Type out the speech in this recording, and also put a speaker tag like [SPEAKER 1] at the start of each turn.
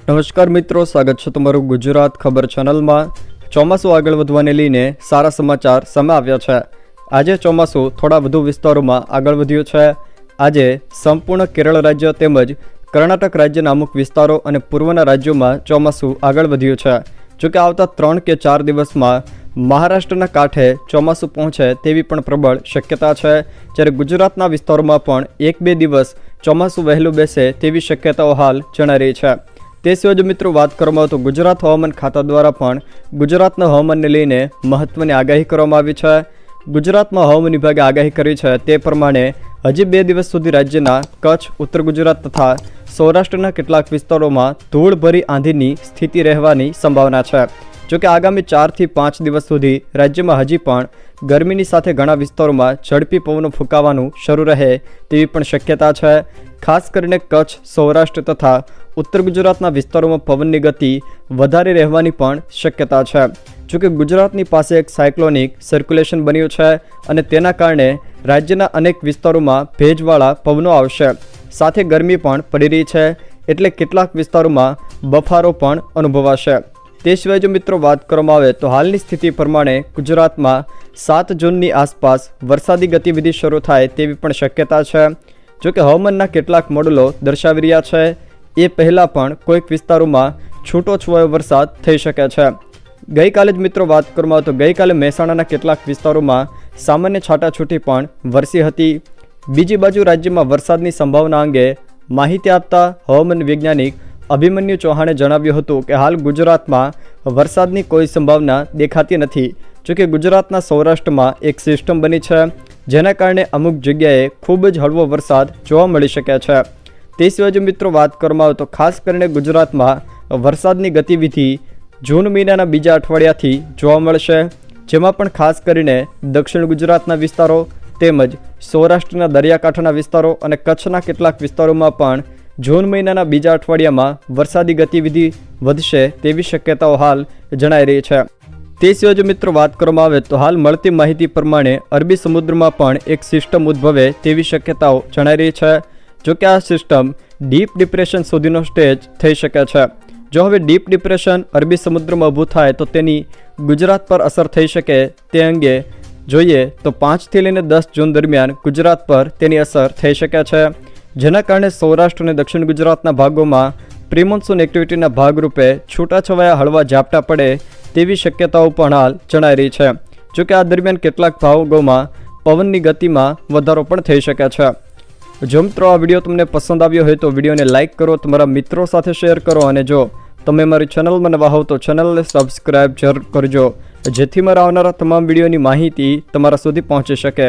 [SPEAKER 1] નમસ્કાર મિત્રો, સ્વાગત છે તમારું ગુજરાત ખબર ચેનલમાં। ચોમાસું આગળ વધવાને લઈને સારા સમાચાર સામે આવ્યા છે। આજે ચોમાસું થોડા વધુ વિસ્તારોમાં આગળ વધ્યું છે। આજે સંપૂર્ણ કેરળ રાજ્ય તેમજ કર્ણાટક રાજ્યના અમુક વિસ્તારો અને પૂર્વના રાજ્યોમાં ચોમાસું આગળ વધ્યું છે। જોકે આવતા 3 કે 4 દિવસમાં મહારાષ્ટ્રના કાંઠે ચોમાસું પહોંચે તેવી પણ પ્રબળ શક્યતા છે, જ્યારે ગુજરાતના વિસ્તારોમાં પણ 1-2 દિવસ ચોમાસું વહેલું બેસે તેવી શક્યતાઓ હાલ જણાઈ રહી છે। તે સિવાય જો મિત્રો વાત કરવામાં આવે તો ગુજરાત હવામાન ખાતા દ્વારા પણ ગુજરાતના હવામાનને લઈને મહત્વની આગાહી કરવામાં આવી છે। ગુજરાતમાં હવામાન વિભાગે આગાહી કરી છે તે પ્રમાણે હજી 2 દિવસ સુધી રાજ્યના કચ્છ, ઉત્તર ગુજરાત તથા સૌરાષ્ટ્રના કેટલાક વિસ્તારોમાં ધૂળભરી આંધીની સ્થિતિ રહેવાની સંભાવના છે। જોકે આગામી 4 થી 5 દિવસ સુધી રાજ્યમાં હજી પણ ગરમીની સાથે ઘણા વિસ્તારોમાં ઝડપી પવનો ફૂંકાવાનું શરૂ રહે તેવી પણ શક્યતા છે। ખાસ કરીને કચ્છ, સૌરાષ્ટ્ર તથા ઉત્તર ગુજરાતના વિસ્તારોમાં પવનની ગતિ વધારે રહેવાની પણ શક્યતા છે। જોકે ગુજરાતની પાસે એક સાયક્લોનિક સર્ક્યુલેશન બન્યું છે અને તેના કારણે રાજ્યના અનેક વિસ્તારોમાં ભેજવાળા પવનો આવશે, સાથે ગરમી પણ પડી રહી છે, એટલે કેટલાક વિસ્તારોમાં બફારો પણ અનુભવાશે। તે સિવાય જો મિત્રો વાત કરવામાં આવે તો હાલની સ્થિતિ પ્રમાણે ગુજરાતમાં 7 જૂનની આસપાસ વરસાદી ગતિવિધિ શરૂ થાય તેવી પણ શક્યતા છે। જોકે હવામાનના કેટલાક મોડેલો દર્શાવી રહ્યા છે એ પહેલાં પણ કોઈક વિસ્તારોમાં છૂટો છવાયો વરસાદ થઈ શકે છે। ગઈકાલે જ મિત્રો વાત કરવામાં આવે તો ગઈકાલે મહેસાણાના કેટલાક વિસ્તારોમાં સામાન્ય છાંટાછૂટી પણ વરસી હતી। બીજી બાજુ રાજ્યમાં વરસાદની સંભાવના અંગે માહિતી આપતા હવામાન વૈજ્ઞાનિક અભિમન્યુ ચૌહાણે જણાવ્યું હતું કે હાલ ગુજરાતમાં વરસાદની કોઈ સંભાવના દેખાતી નથી। જોકે ગુજરાતના સૌરાષ્ટ્રમાં એક સિસ્ટમ બની છે, જેના કારણે અમુક જગ્યાએ ખૂબ જ હળવો વરસાદ જોવા મળી શકે છે। તે સિવાય જો મિત્રો વાત કરવામાં આવે તો ખાસ કરીને ગુજરાતમાં વરસાદની ગતિવિધિ જૂન મહિનાના બીજા અઠવાડિયાથી જોવા મળશે, જેમાં પણ ખાસ કરીને દક્ષિણ ગુજરાતના વિસ્તારો તેમજ સૌરાષ્ટ્રના દરિયાકાંઠાના વિસ્તારો અને કચ્છના કેટલાક વિસ્તારોમાં પણ જૂન મહિનાના બીજા અઠવાડિયામાં વરસાદી ગતિવિધિ વધશે તેવી શક્યતાઓ હાલ જણાઈ રહી છે। તે સિવાય જો મિત્રો વાત કરવામાં આવે તો હાલ મળતી માહિતી પ્રમાણે અરબી સમુદ્રમાં પણ એક સિસ્ટમ ઉદ્ભવે તેવી શક્યતાઓ જણાઈ રહી છે। જોકે આ સિસ્ટમ ડીપ ડિપ્રેશન સુધીનો સ્ટેજ થઈ શકે છે। જો હવે ડીપ ડિપ્રેશન અરબી સમુદ્રમાં ઊભું થાય તો તેની ગુજરાત પર અસર થઈ શકે તે અંગે જોઈએ તો 5 થી લઈને 10 જૂન દરમિયાન ગુજરાત પર તેની અસર થઈ શકે છે, જેના કારણે સૌરાષ્ટ્ર અને દક્ષિણ ગુજરાતના ભાગોમાં પ્રી-મોન્સૂન એક્ટિવિટીના ભાગરૂપે છૂટાછવાયા હળવા ઝાપટા પડે તેવી શક્યતાઓ પણ હાલ જણાઈ રહી છે। જોકે આ દરમિયાન કેટલાક ભાગોમાં પવનની ગતિમાં વધારો પણ થઈ શકે છે। જો મિત્રો આ વિડીયો તમને પસંદ આવ્યો હોય તો વિડીયોને લાઇક કરો, તમારા મિત્રો સાથે શેર કરો અને જો તમે મારી ચેનલમાં નવા હો તો ચેનલને સબસ્ક્રાઈબ જરૂર કરજો, જેથી મારા આવનારા તમામ વિડીયોની માહિતી તમારા સુધી પહોંચી શકે।